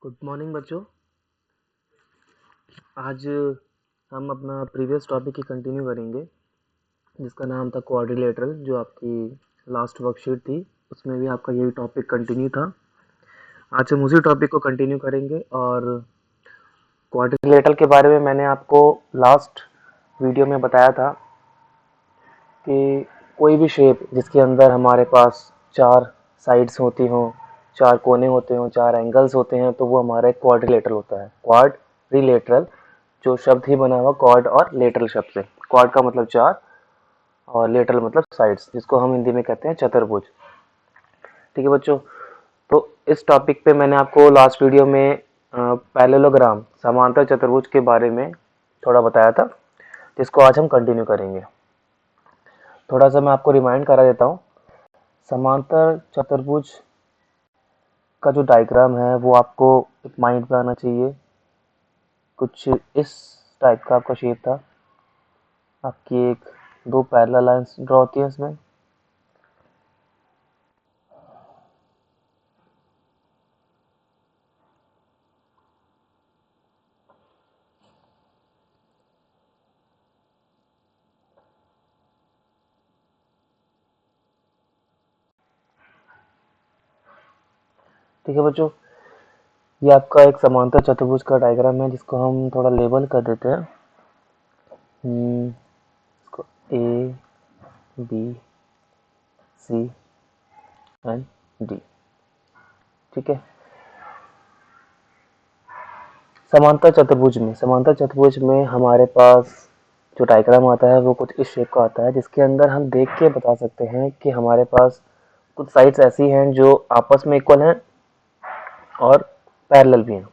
Good morning बच्चों। आज हम अपना प्रीवियस टॉपिक की कंटिन्यू करेंगे जिसका नाम था क्वाड्रिलेटरल। जो आपकी लास्ट वर्कशीट थी उसमें भी आपका यही टॉपिक कंटिन्यू था। आज हम उसी टॉपिक को कंटिन्यू करेंगे और क्वाड्रिलेटरल के बारे में मैंने आपको लास्ट वीडियो में बताया था कि कोई भी शेप जिसके अंदर हमारे पास चार साइड्स होती हों, चार कोने होते हों, चार एंगल्स होते हैं तो वो हमारा एक क्वाड्रिलेटरल होता है। क्वाड्रिलेटरल जो शब्द ही बना हुआ क्वाड और लेटरल शब्द से। क्वाड का मतलब चार और लेटरल मतलब साइड्स, जिसको हम हिंदी में कहते हैं चतुर्भुज। ठीक है बच्चों, तो इस टॉपिक पे मैंने आपको लास्ट वीडियो में पैरेललोग्राम समांतर चतुर्भुज के बारे में थोड़ा बताया था, जिसको आज हम कंटिन्यू करेंगे। थोड़ा सा मैं आपको रिमाइंड करा देता हूँ। समांतर चतुर्भुज का जो डायग्राम है वो आपको एक माइंड में आना चाहिए। कुछ इस टाइप का आपका शेप था। आपकी एक दो पैरेलल लाइंस ड्रॉ होती है इसमें। ठीक है बच्चों, ये आपका एक समांतर चतुर्भुज का डायग्राम है जिसको हम थोड़ा लेबल कर देते हैं। इसको A B C and D. ठीक है, समांतर चतुर्भुज में हमारे पास जो डायग्राम आता है वो कुछ इस शेप का आता है, जिसके अंदर हम देख के बता सकते हैं कि हमारे पास कुछ साइड्स ऐसी हैं जो आपस में इक्वल हैं और पैरेलल भी हैं।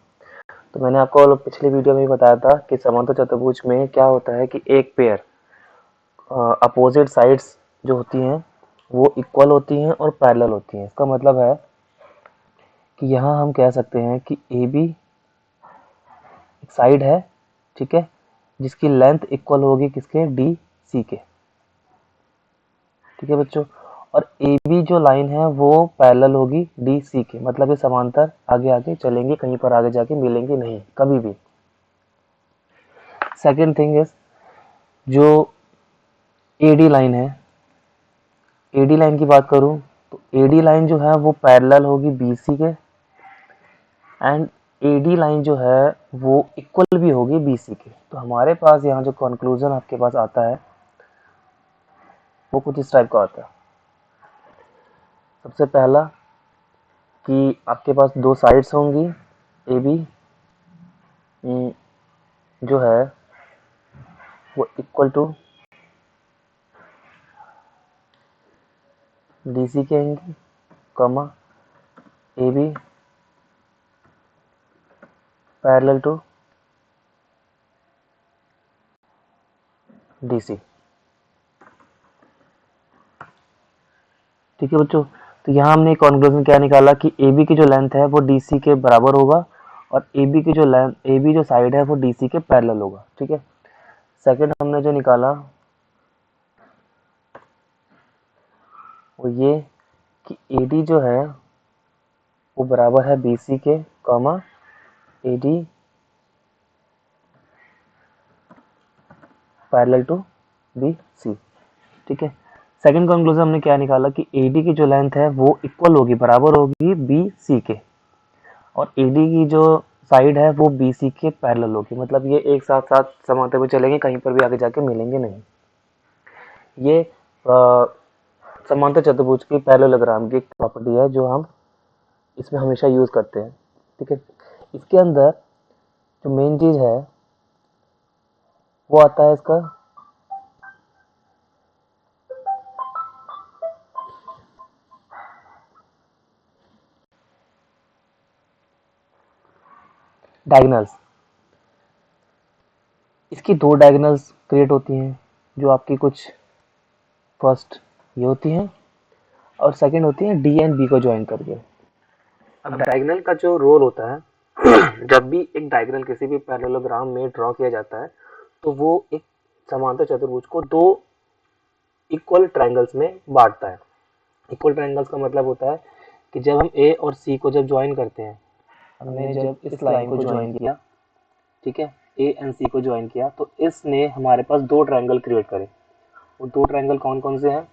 तो मैंने आपको पिछले वीडियो में भी बताया था कि समांतर चतुर्भुज में क्या होता है कि एक पेयर अपोजिट साइड्स जो होती हैं वो इक्वल होती हैं और पैरेलल होती हैं। इसका मतलब है कि यहाँ हम कह सकते हैं कि ए बी एक साइड है, ठीक है, जिसकी लेंथ इक्वल होगी किसके, डी सी के। ठीक है बच्चों, और ए बी जो लाइन है वो पैरेलल होगी डी सी के। मतलब ये समांतर आगे आगे चलेंगे, कहीं पर आगे जाके मिलेंगे नहीं कभी भी। सेकेंड थिंग इज जो एडी लाइन है, एडी लाइन की बात करूं तो एडी लाइन जो है वो पैरेलल होगी बीसी के, एंड एडी लाइन जो है वो इक्वल भी होगी बीसी के। तो हमारे पास यहाँ जो कंक्लूजन आपके पास आता है वो कुछ इस टाइप का आता है। सबसे पहला कि आपके पास दो साइड्स होंगी ए बी, जो है वो इक्वल टू डी सी के होंगी, comma A B parallel to D C. ठीक है बच्चों, तो यहाँ हमने कंक्लूजन क्या निकाला कि ए बी की जो लेंथ है वो डी सी के बराबर होगा और ए बी की जो लेंथ, ए बी जो साइड है वो डी सी के पैरेलल होगा। ठीक है, सेकंड हमने जो निकाला वो ये कि ए डी जो है वो बराबर है बी सी के, comma A D parallel to B C. ठीक है, सेकंड कंक्लूजन हमने क्या निकाला कि ए डी की जो लेंथ है वो इक्वल होगी, बराबर होगी बी सी के, और ए डी की जो साइड है वो बी सी के पैरेलल होगी। मतलब ये एक साथ साथ समांतर में चलेंगे, कहीं पर भी आगे जाके मिलेंगे नहीं। ये समांतर चतुर्भुज की पैरेललोग्राम की प्रॉपर्टी है जो हम इसमें हमेशा यूज करते हैं। ठीक है, इसके अंदर जो मेन चीज है वो आता है इसका डायगोनल्स। इसकी दो डायगोनल्स क्रिएट होती हैं, जो आपकी कुछ फर्स्ट ये होती हैं और सेकंड होती है डी एंड बी को ज्वाइन करके। अब डायगोनल का जो रोल होता है जब भी एक डायगोनल किसी भी पैरेललोग्राम में ड्रॉ किया जाता है तो वो एक समांतर चतुर्भुज को दो इक्वल ट्रायंगल्स में बांटता है। इक्वल ट्रायंगल्स का मतलब होता है कि जब हम ए और सी को जब ज्वाइन करते हैं, हमने जब इस लाइन को ज्वाइन किया, ठीक है, ए एंड सी को ज्वाइन किया, तो इसने हमारे पास दो ट्रायंगल क्रिएट करे। वो दो ट्रायंगल कौन कौन से हैं?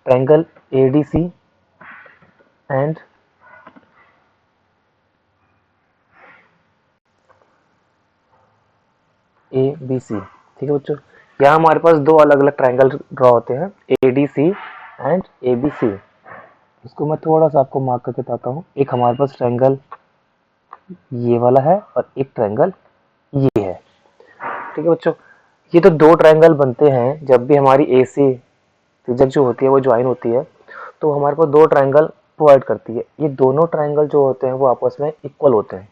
Triangle ADC and A B C. ठीक है बच्चों, यहाँ हमारे पास दो अलग अलग ट्रायंगल ड्रॉ होते हैं, A D C and A B C. इसको मैं थोड़ा सा आपको मार्क करके बताता हूँ। एक हमारे पास ट्रायंगल ये वाला है और एक ट्रायंगल ये है। ठीक है बच्चों, ये तो दो ट्रायंगल बनते हैं जब भी हमारी ए सी त्रिज्यक जो होती है वो ज्वाइन होती है, तो हमारे पास दो ट्रायंगल प्रोवाइड करती है। ये दोनों ट्रायंगल जो होते हैं वो आपस में इक्वल होते हैं।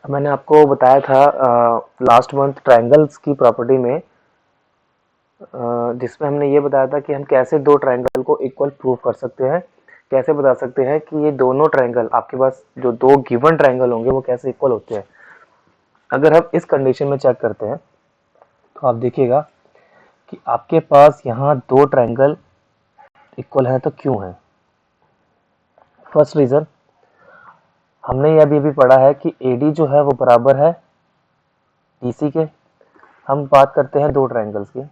मैंने आपको बताया था लास्ट मंथ ट्रायंगल्स की प्रॉपर्टी में, जिसमें हमने ये बताया था कि हम कैसे दो ट्रायंगल को इक्वल प्रूव कर सकते हैं, कैसे बता सकते हैं कि ये दोनों ट्रायंगल, आपके पास जो दो गिवन ट्रायंगल होंगे वो कैसे इक्वल होते हैं। अगर हम इस कंडीशन में चेक करते हैं तो आप देखिएगा कि आपके पास यहाँ दो ट्रायंगल इक्वल है, तो क्यों है? फर्स्ट रीजन, हमने ये अभी पढ़ा है कि AD जो है वो बराबर है DC के। हम बात करते हैं दो ट्रायंगल्स की।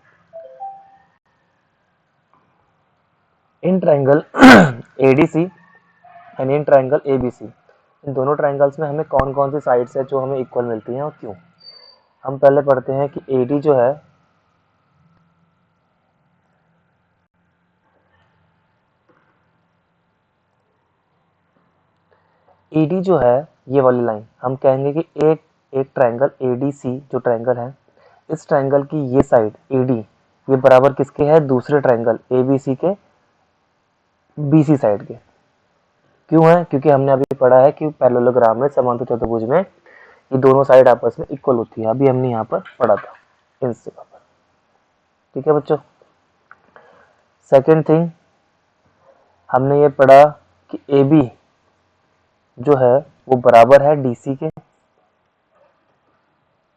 In triangle ADC and in triangle ABC, इन दोनों ट्रायंगल्स में हमें कौन कौन सी साइड्स है जो हमें इक्वल मिलती हैं और क्यों? हम पहले पढ़ते हैं कि AD जो है AD जो है ये वाली लाइन, हम कहेंगे कि एक ट्रायंगल ADC जो ट्रायंगल है, इस ट्रायंगल की ये साइड AD ये बराबर किसके है? दूसरे ट्रायंगल ABC के BC साइड के। क्यों है? क्योंकि हमने अभी पढ़ा है कि पैरेललोग्राम में, समांतर चतुर्भुज में, ये दोनों साइड आपस में इक्वल होती है। अभी हमने यहाँ पर पढ़ा था इन जगह पर। ठीक है बच्चों, सेकेंड थिंग हमने ये पढ़ा कि AB जो है वो बराबर है DC के।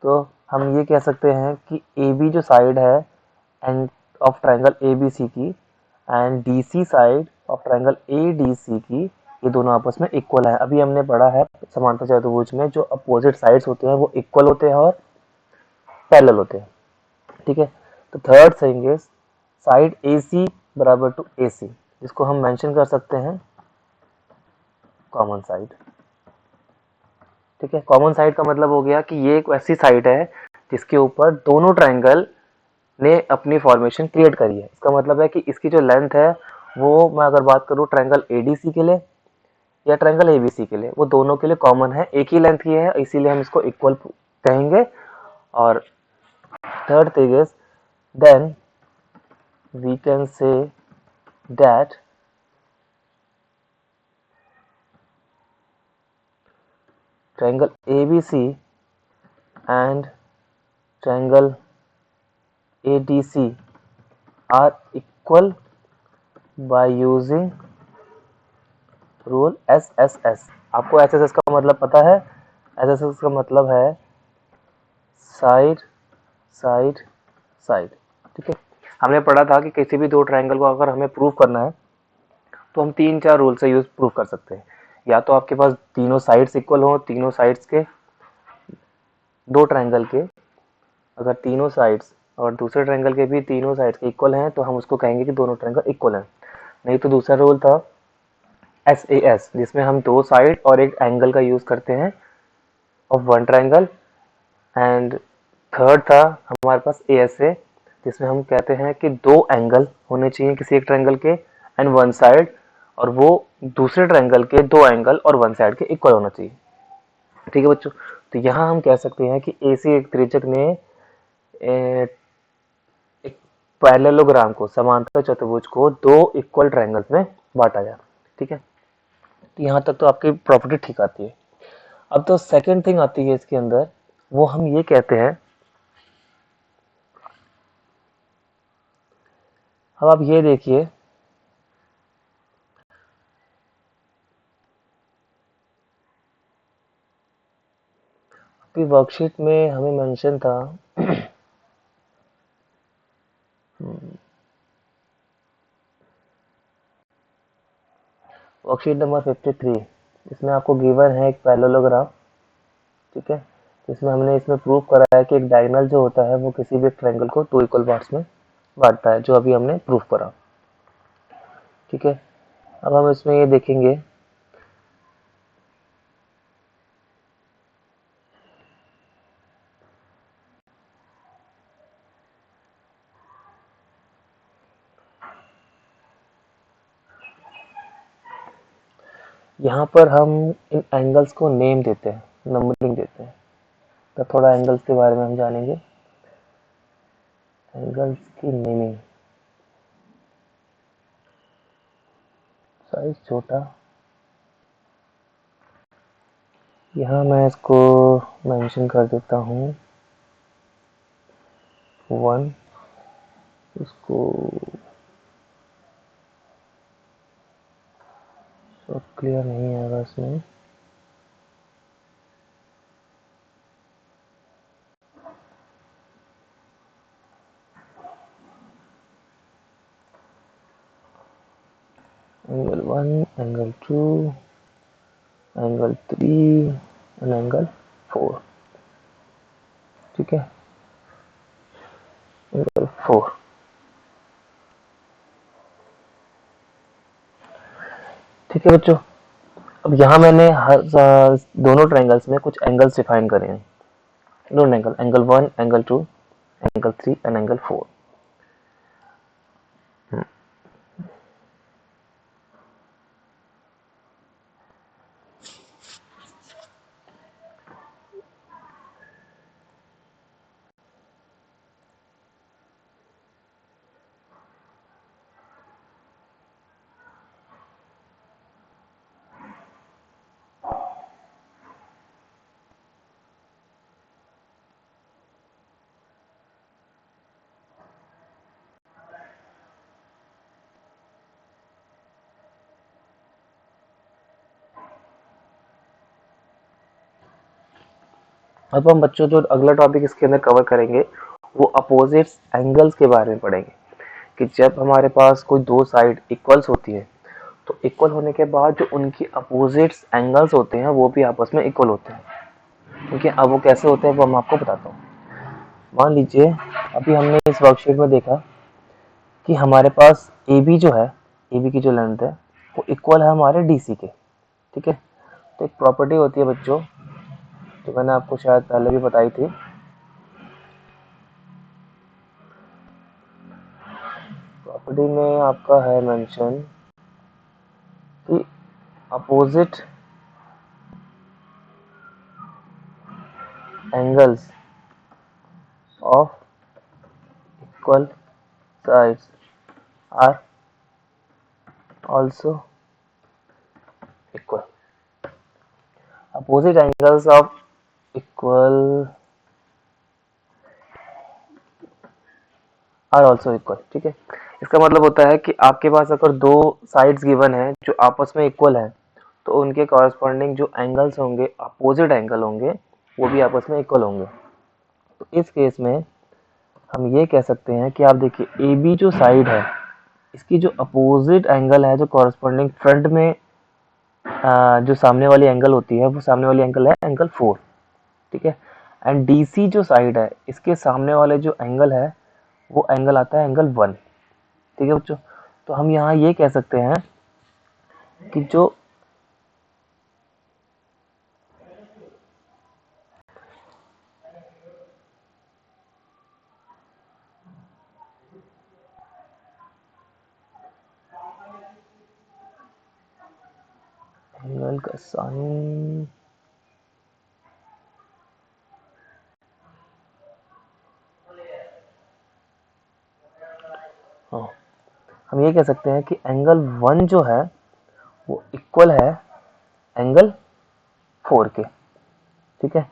तो हम ये कह सकते हैं कि AB जो साइड है एंड ऑफ ट्रायंगल ABC की and DC side of triangle ADC की, ये दोनों आपस में इक्वल है। अभी हमने पढ़ा है समांतर चतुर्भुज में जो अपोजिट साइड्स होते हैं वो इक्वल होते हैं और पैरेलल होते हैं। ठीक है, तो third thing is side AC बराबर टू AC, जिसको हम मेंशन कर सकते हैं कॉमन साइड। ठीक है, कॉमन साइड का मतलब हो गया कि ये एक ऐसी साइड है जिसके ऊपर दोनों ट्रायंगल ने अपनी फॉर्मेशन क्रिएट करी है। इसका मतलब है कि इसकी जो लेंथ है वो, मैं अगर बात करूँ ट्रायंगल ADC के लिए या ट्रायंगल ABC के लिए, वो दोनों के लिए कॉमन है, एक ही लेंथ की है, इसीलिए हम इसको इक्वल कहेंगे। और third thing is then we can say that triangle ABC and triangle ADC are equal by using rule SSS। आपको SSS का मतलब पता है? SSS का मतलब है साइड साइड साइड। ठीक है, हमने पढ़ा था कि किसी भी दो ट्रायंगल को अगर हमें प्रूव करना है तो हम तीन चार रूल से यूज प्रूव कर सकते हैं। या तो आपके पास तीनों साइड्स इक्वल हो, तीनों साइड्स के, दो ट्रायंगल के अगर तीनों साइड्स और दूसरे ट्रायंगल के भी तीनों साइड्स के इक्वल हैं तो हम उसको कहेंगे कि दोनों ट्रायंगल इक्वल हैं। नहीं तो दूसरा रूल था SAS, जिसमें हम दो साइड और एक एंगल का यूज करते हैं of one triangle. And third था हमारे पास ASA, जिसमें हम कहते हैं कि दो एंगल होने चाहिए किसी एक ट्रायंगल के एंड वन साइड, और वो दूसरे ट्रायंगल के दो एंगल और वन साइड के इक्वल होना चाहिए। ठीक है बच्चों, तो यहाँ हम कह सकते हैं कि AC एक त्रिज्यक ने एक पैरेललोग्राम को, समांतर चतुर्भुज को दो इक्वल ट्रायंगल्स में बांटा गया। ठीक है, तो यहाँ तक तो आपकी प्रॉपर्टी ठीक आती है। अब तो सेकंड थिंग आती है इसके अंदर, वो हम ये कहते हैं, अब आप ये देखिए आपकी वर्कशीट में हमें मेंशन था वर्कशीट नंबर 53, इसमें आपको गिवन है एक पैरेललोग्राम, ठीक है। इसमें हमने इसमें प्रूव करा है कि एक डायगोनल जो होता है वो किसी भी ट्रायंगल को 2 इक्वल पार्ट्स में बांटता है, जो अभी हमने प्रूव करा, ठीक है। अब हम इसमें ये देखेंगे यहाँ पर हम इन एंगल्स को नेम देते हैं, नंबरिंग देते हैं। तो थोड़ा एंगल्स के बारे में हम जानेंगे। एंगल्स की नेमिंग, साइज छोटा, यहाँ मैं इसको मेंशन कर देता हूँ 1, इसको सब क्लियर नहीं आएगा इसमें। Angle 1, angle 2, angle 3 and angle 4, ठीक है। एंगल 4, ठीक है बच्चों। अब यहाँ मैंने हर दोनों ट्रायंगल्स में कुछ एंगल्स डिफाइन करे हैं। दोनों angle, angle 1, angle 2, angle 3 and angle 4। अब हम बच्चों जो अगला टॉपिक इसके अंदर कवर करेंगे वो अपोजिट एंगल्स के बारे में पढ़ेंगे, कि जब हमारे पास कोई दो साइड इक्वल्स होती है तो इक्वल होने के बाद जो उनकी अपोजिट्स एंगल्स होते हैं वो भी आपस में इक्वल होते हैं, ठीक है। अब वो कैसे होते हैं वो मैं आपको बताता हूँ। मान लीजिए अभी हमने इस वर्कशीट में देखा कि हमारे पास ए बी जो है, ए बी की जो लेंथ है वो इक्वल है हमारे डी सी के, ठीक है। तो एक प्रॉपर्टी होती है बच्चों, जो मैंने आपको शायद पहले भी बताई थी। प्रॉपर्टी में आपका है मेंशन कि opposite angles of equal sides are also equal. Opposite angles of equal are also equal, ठीक है। इसका मतलब होता है कि आपके पास अगर दो साइड्स गिवन है जो आपस में इक्वल है तो उनके कॉरस्पॉन्डिंग जो एंगल्स होंगे, अपोजिट एंगल होंगे, वो भी आपस में इक्वल होंगे। तो इस केस में हम ये कह सकते हैं कि आप देखिए ए बी जो साइड है इसकी जो अपोजिट एंगल है, जो कॉरस्पॉन्डिंग फ्रंट में जो सामने वाली एंगल होती है वो सामने वाली एंगल है एंगल 4, ठीक है। एंड डी सी जो साइड है इसके सामने वाले जो एंगल है वो एंगल आता है एंगल 1, ठीक है बच्चों। तो हम यहाँ ये कह सकते हैं कि जो एंगल का साइन, हाँ, हम ये कह सकते हैं कि एंगल 1 जो है वो इक्वल है एंगल 4 के, ठीक है।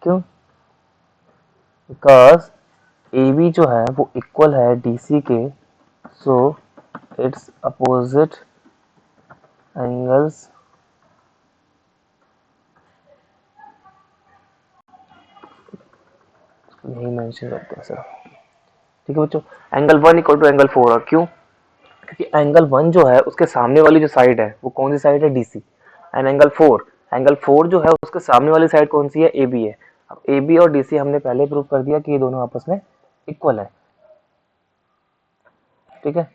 क्यों? बिकॉज ए बी जो है वो इक्वल है डी सी के, सो इट्स अपोजिट एंगल्स यही मेंशन करते हैं सर। ठीक है बच्चों, एंगल 1 इक्वल टू एंगल 4, और क्यों? क्योंकि एंगल 1 जो है उसके सामने वाली जो साइड है वो कौन सी साइड है? डीसी। एंड एंगल 4 जो है उसके सामने वाली साइड कौन सी है? एबी है। अब एबी और डीसी हमने पहले प्रूव कर दिया कि ये दोनों आपस में इक्वल है। ठीक है,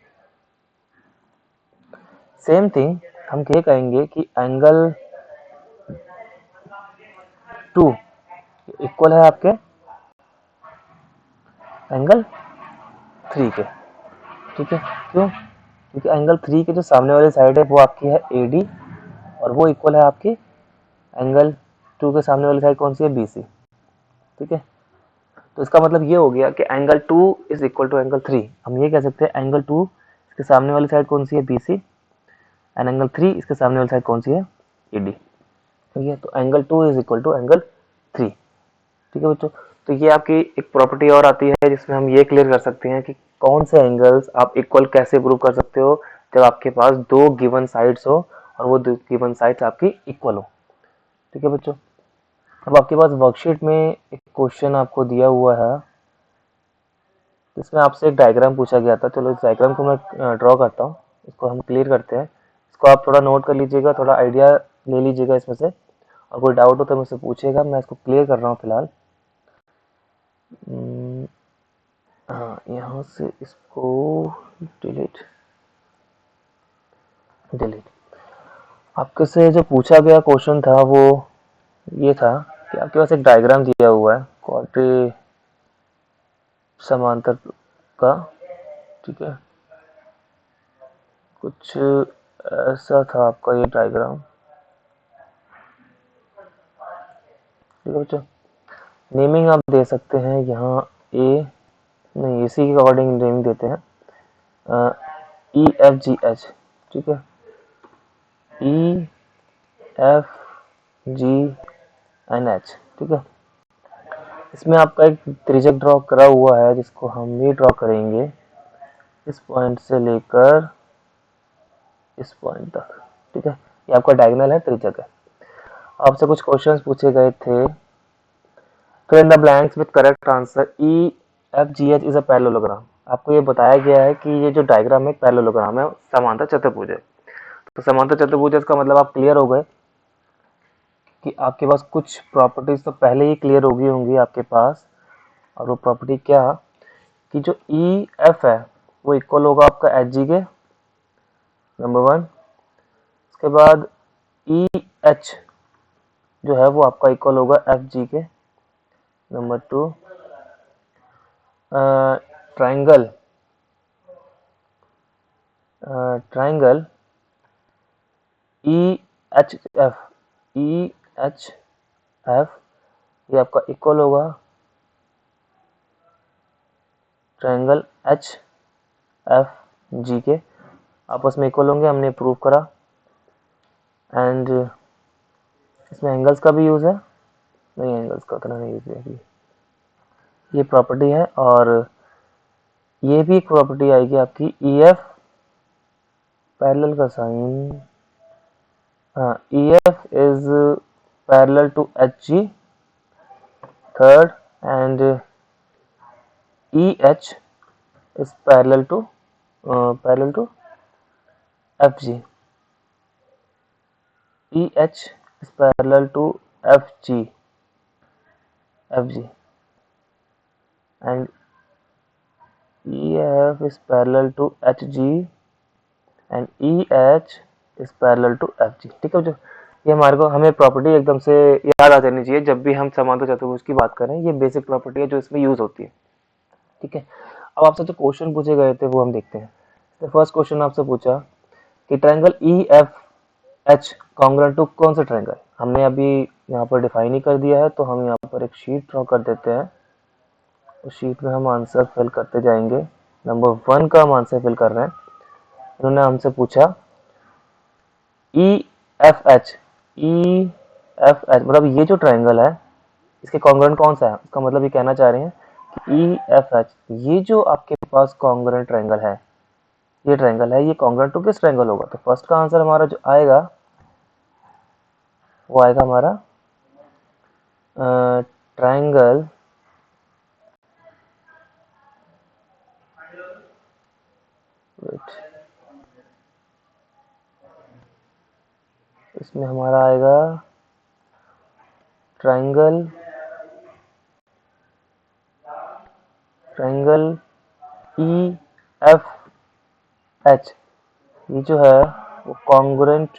सेम थिंग हम क्या कहेंगे कि एंगल 2 इक्वल है आपके एंगल 3 के। ठीक है, क्यों? क्योंकि एंगल 3 के जो सामने वाली साइड है वो आपकी है एडी, और वो इक्वल है आपकी एंगल 2 के सामने वाली साइड कौन सी है? बीसी। ठीक है, तो इसका मतलब ये हो गया कि angle 2 is equal to angle 3। हम ये कह सकते हैं एंगल 2 इसके सामने वाली साइड कौन सी है? बीसी, एंड एंगल 3 इसके सामने वाली साइड कौन सी है? एडी। ठीक है, तो angle 2 is equal to angle 3। ठीक है बच्चों, तो ये आपकी एक प्रॉपर्टी और आती है जिसमें हम ये क्लियर कर सकते हैं कि कौन से एंगल्स आप इक्वल कैसे प्रूव कर सकते हो जब आपके पास दो गिवन साइड्स हो और वो दो गिवन साइड्स आपकी इक्वल हो। ठीक है बच्चों, अब आपके पास वर्कशीट में एक क्वेश्चन आपको दिया हुआ है जिसमें आपसे एक डायग्राम पूछा गया था। चलो इस डायग्राम को मैं ड्रॉ करता हूँ, इसको हम क्लियर करते हैं। इसको आप थोड़ा नोट कर लीजिएगा, थोड़ा आइडिया ले लीजिएगा इसमें से, और कोई डाउट हो तो मुझसे पूछिएगा। मैं इसको क्लियर कर रहा हूँ फिलहाल। हाँ, यहाँ से इसको डिलीट डिलीट। आपके से जो पूछा गया क्वेश्चन था वो ये था कि आपके पास एक डायग्राम दिया हुआ है क्वाड्री समांतर का। ठीक है, कुछ ऐसा था आपका ये डायग्राम। ठीक है बच्चों, नेमिंग आप दे सकते हैं यहाँ ए, नहीं इसी के अकॉर्डिंग नेमिंग देते हैं, ई एफ जी एच। ठीक है, E F G N H. ठीक है, इसमें आपका एक त्रिज्यक ड्रॉ करा हुआ है जिसको हम भी ड्रॉ करेंगे इस पॉइंट से लेकर इस पॉइंट तक। ठीक है, ये आपका डायगोनल है, त्रिज्यक है। आपसे कुछ क्वेश्चंस पूछे गए थे, fill in the blanks with correct answer. E F G H is a parallelogram. आपको ये बताया गया है कि ये जो डायग्राम है पैरेललोग्राम है, समांतर चतुर्भुज है। तो समांतर चतुर्भुज का मतलब आप क्लियर हो गए कि आपके पास कुछ प्रॉपर्टीज तो पहले ही क्लियर हो गई होंगी आपके पास। और वो प्रॉपर्टी क्या कि जो ई एफ है वो इक्वल होगा आपका एच जी के, नंबर 1। उसके बाद ई एच जो है वो आपका इक्वल होगा एफ जी के, नंबर 2। ट्राइंगल ट्राइंगल ई एच एफ, ई एच एफ ये आपका इक्वल होगा ट्राइंगल एच एफ जी के, आपस में इक्वल होंगे, हमने प्रूव करा। एंड इसमें एंगल्स का भी यूज़ है, नहीं एंगल्स का उतना नहीं यूज़ है। ये प्रॉपर्टी है, और ये भी एक प्रॉपर्टी आएगी आपकी ई एफ पैरेलल का साइन, हाँ E F is parallel to H G, third. And E H is parallel to F G, E H is parallel to F G, and E F is parallel to H G, and E H is parallel to F G. ठीक है जो ये हमारे को हमें property एकदम से याद आ जानी चाहिए जब भी हम समांतर चतुर्भुज की बात करें। ये बेसिक प्रॉपर्टी है जो इसमें यूज होती है। ठीक है, अब आपसे जो क्वेश्चन पूछे गए थे वो हम देखते हैं। तो फर्स्ट क्वेश्चन आपसे पूछा कि triangle E F H congruent to कौन सा ट्रायंगल। हमने अभी यहाँ पर डिफाइन ही कर दिया है, तो हम यहाँ पर एक शीट ड्रॉ कर देते हैं। उस शीट में हम आंसर फिल करते जाएंगे। नंबर 1 का हम आंसर फिल कर रहे हैं। इन्होंने हमसे पूछा ई एफ एच, ई एफ एच मतलब ये जो ट्रायंगल है इसके कॉन्ग्रुएंट कौन सा है। इसका मतलब ये कहना चाह रहे हैं कि ई एफ एच ये जो आपके पास कॉन्ग्रुएंट ट्रायंगल है, ये ट्रायंगल है, ये कॉन्ग्रुएंट टू किस ट्रायंगल होगा। तो फर्स्ट का आंसर हमारा जो आएगा वो आएगा हमारा ट्रायंगल वेट, इसमें हमारा आएगा ट्रायंगल ई एफ एच, ये जो है वो कॉन्ग्रुएंट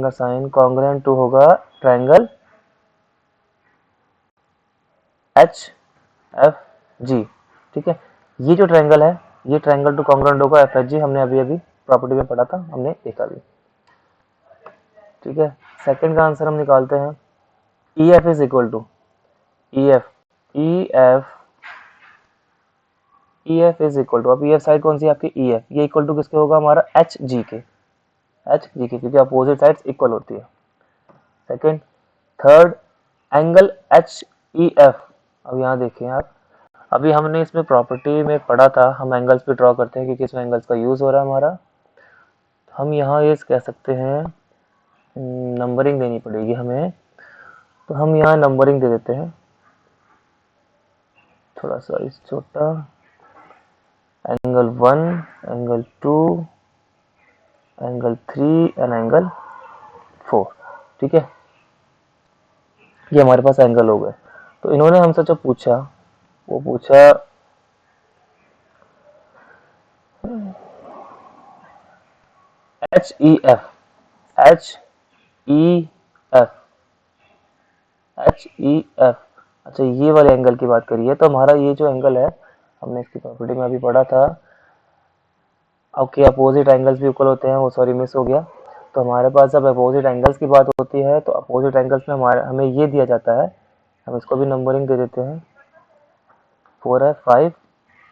का साइन कॉन्ग्रुएंट टू होगा ट्रायंगल एच एफ जी। ठीक है, ये जो ट्रायंगल है ये ट्रायंगल टू कॉन्ग्रुएंट होगा एफ एच जी, हमने अभी प्रॉपर्टी में पढ़ा था, हमने देखा भी। ठीक है, सेकंड का आंसर हम निकालते हैं। E F is equal to E F is equal to, अब ई एफ साइड कौन सी है आपकी, ई एफ, ये इक्वल टू किसके होगा हमारा एच जी के, क्योंकि अपोजिट साइड्स इक्वल होती है। Second, third, angle H E F. अब यहाँ देखिए आप, अभी हमने इसमें प्रॉपर्टी में पढ़ा था, हम एंगल्स पे ड्रॉ करते हैं क्योंकि इसमें एंगल्स का यूज हो रहा है हमारा। हम यहाँ ये कह सकते हैं नंबरिंग देनी पड़ेगी हमें, तो हम यहाँ नंबरिंग दे देते हैं, थोड़ा सा इस छोटा, angle 1, angle 2, angle 3 and angle 4। ठीक है, ये हमारे पास एंगल हो गए। तो इन्होंने हमसे जो पूछा वो पूछा H E F, H E F, H E F. अच्छा, ये वाले एंगल की बात करिए तो हमारा ये जो एंगल है, हमने इसकी प्रॉपर्टी में अभी पढ़ा था, ओके अपोजिट एंगल्स भी इक्वल होते हैं, वो सॉरी मिस हो गया। तो हमारे पास जब अपोजिट एंगल्स की बात होती है तो अपोजिट एंगल्स में हमें ये दिया जाता है, हम इसको भी नंबरिंग दे देते हैं, 4 है, 5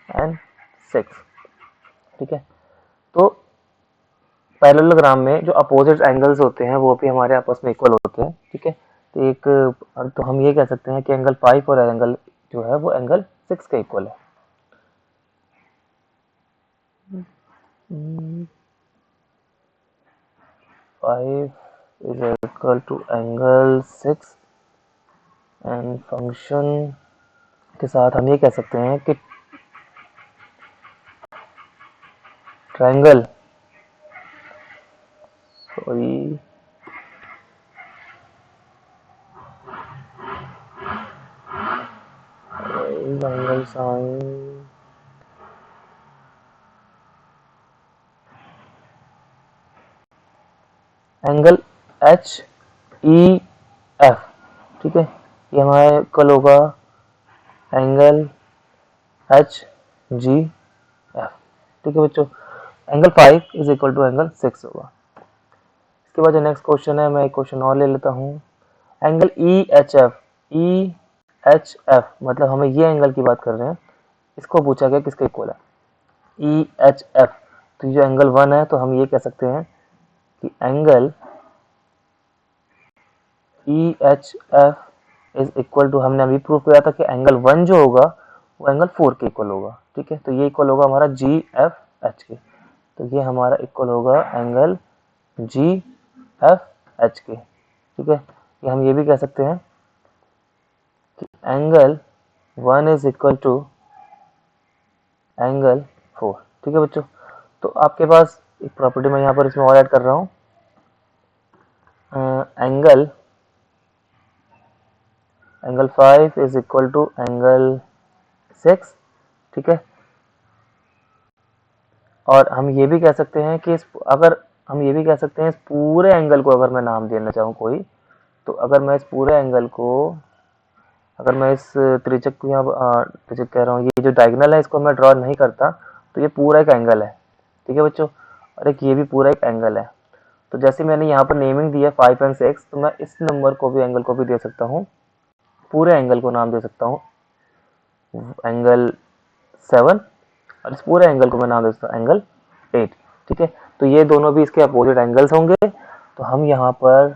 एंड 6। ठीक है, तो पैरेललोग्राम में जो अपोजिट एंगल्स होते हैं वो भी हमारे आपस में इक्वल होते हैं। ठीक है, तो हम ये कह सकते हैं कि एंगल 5 और एंगल जो है वो एंगल 6 के इक्वल है। 5 is equal to angle 6 and function के साथ हम ये कह सकते हैं कि triangle, sorry angle sine, angle H E F. ठीक है, ये हमारा इक्वल होगा एंगल एच जी एफ। ठीक है बच्चों, angle 5 is equal to angle 6 होगा। इसके बाद जो नेक्स्ट क्वेश्चन है, मैं एक क्वेश्चन और ले लेता हूँ। एंगल ई एच एफ, मतलब हमें ये एंगल की बात कर रहे हैं, इसको पूछा गया किसके इक्वल है, ई एच एफ। तो ये जो एंगल 1 है तो हम ये कह सकते हैं कि angle E H F is equal to, हमने अभी प्रूव किया था कि एंगल 1 जो होगा वो एंगल 4 के इक्वल होगा। ठीक है, तो ये इक्वल होगा हमारा जी एफ एच के, तो ये हमारा इक्वल होगा एंगल जी एफ एच के। ठीक है, ये हम ये भी कह सकते हैं कि angle 1 is equal to angle 4। ठीक है बच्चों, तो आपके पास एक प्रॉपर्टी मैं यहाँ पर इसमें और ऐड कर रहा हूँ, angle 5 is equal to angle 6। ठीक है, और हम ये भी कह सकते हैं कि अगर हम ये भी कह सकते हैं इस पूरे एंगल को अगर मैं नाम देना चाहूँ कोई, तो अगर मैं इस पूरे एंगल को, अगर मैं इस त्रिज्यक को यहाँ त्रिज्यक कह रहा हूँ, ये जो डायगोनल है इसको मैं ड्रॉ नहीं करता तो ये पूरा एक एंगल है। ठीक है बच्चों, और एक ये भी पूरा एक एंगल है। तो जैसे मैंने यहाँ पर नेमिंग दी है 5 एंड 6, तो मैं इस नंबर को भी, एंगल को भी दे सकता हूँ, पूरे एंगल को नाम दे सकता हूँ एंगल 7, और इस पूरे एंगल को मैं नाम दे सकता हूँ एंगल 8। ठीक है, तो ये दोनों भी इसके अपोजिट एंगल्स होंगे, तो हम यहाँ पर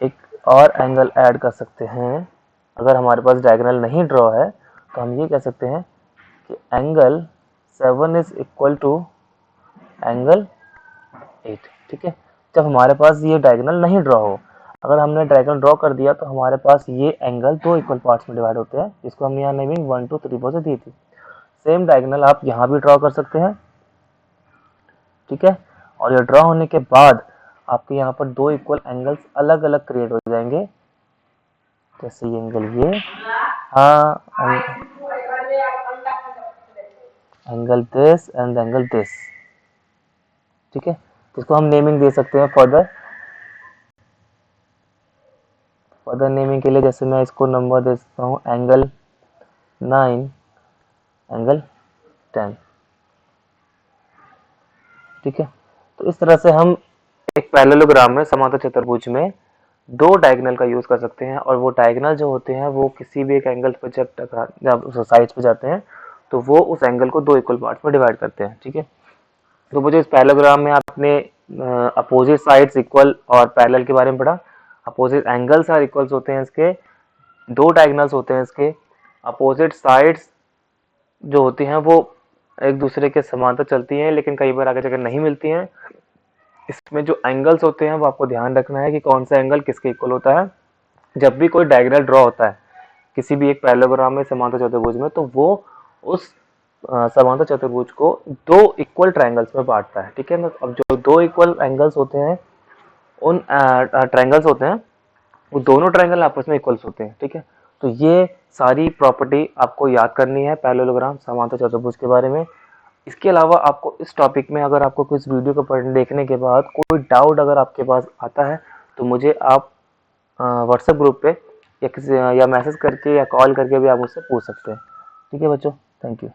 एक और एंगल ऐड कर सकते हैं। अगर हमारे पास डायगोनल नहीं ड्रॉ है तो हम ये कह सकते हैं कि angle 7 is equal to angle 8। ठीक है, जब हमारे पास ये डायगोनल नहीं ड्रॉ हो, अगर हमने डायगोनल ड्रॉ कर दिया तो हमारे पास ये एंगल दो इक्वल पार्ट्स में डिवाइड होते हैं, इसको हमने यहाँ नेमिंग 1 2 3 से दी थी। सेम डायगोनल आप यहाँ भी ड्रॉ कर सकते हैं, ठीक है। और ये ड्रॉ होने के बाद आपके यहाँ पर दो इक्वल एंगल्स अलग अलग क्रिएट हो जाएंगे, जैसे ये एंगल ये, हाँ, angle this and angle this, ठीक है। इसको हम नेमिंग दे सकते हैं फर्दर नेमिंग के लिए, जैसे मैं इसको नंबर दे सकता हूँ एंगल 9, एंगल 10, ठीक है। तो इस तरह से हम एक पैरेललोग्राम में समांतर चतुर्भुज में दो डायगोनल का यूज कर सकते हैं, और वो डायगोनल जो होते हैं वो किसी भी एक एंगल पर जब साइड्स पे जाते हैं तो वो उस एंगल को दो इक्वल पार्ट्स में डिवाइड करते हैं, ठीक है। तो मुझे इस पैरेललोग्राम में आपने अपोजिट साइड्स इक्वल और पैरेलल के बारे में पढ़ा। अपोजिट एंगल्स आर इक्वल्स होते हैं इसके, दो डायगोनल्स होते हैं इसके, अपोजिट साइड्स जो होती हैं वो एक दूसरे के समांतर चलती हैं लेकिन कई बार आगे जाकर नहीं मिलती हैं। इसमें जो एंगल्स होते हैं वो आपको ध्यान रखना है कि कौन सा एंगल किसके इक्वल होता है। जब भी कोई डायगोनल ड्रॉ होता है किसी भी एक पैरेललोग्राम में समांतर चतुर्भुज में, तो वो उस समांतर चतुर्भुज को दो इक्वल ट्रायंगल्स में बांटता है, ठीक है ना। अब जो दो इक्वल एंगल्स होते हैं, उन ट्रायंगल्स होते हैं, वो दोनों ट्रायंगल आपस में इक्वल्स होते हैं, ठीक है। तो ये सारी प्रॉपर्टी आपको याद करनी है पैरेललोग्राम समांतर चतुर्भुज के बारे में। इसके अलावा आपको इस टॉपिक में अगर आपको कुछ वीडियो को देखने के बाद कोई डाउट अगर आपके पास आता है तो मुझे आप व्हाट्सएप ग्रुप पे या मैसेज करके या कॉल करके भी आप मुझसे पूछ सकते हैं, ठीक है बच्चों। Thank you.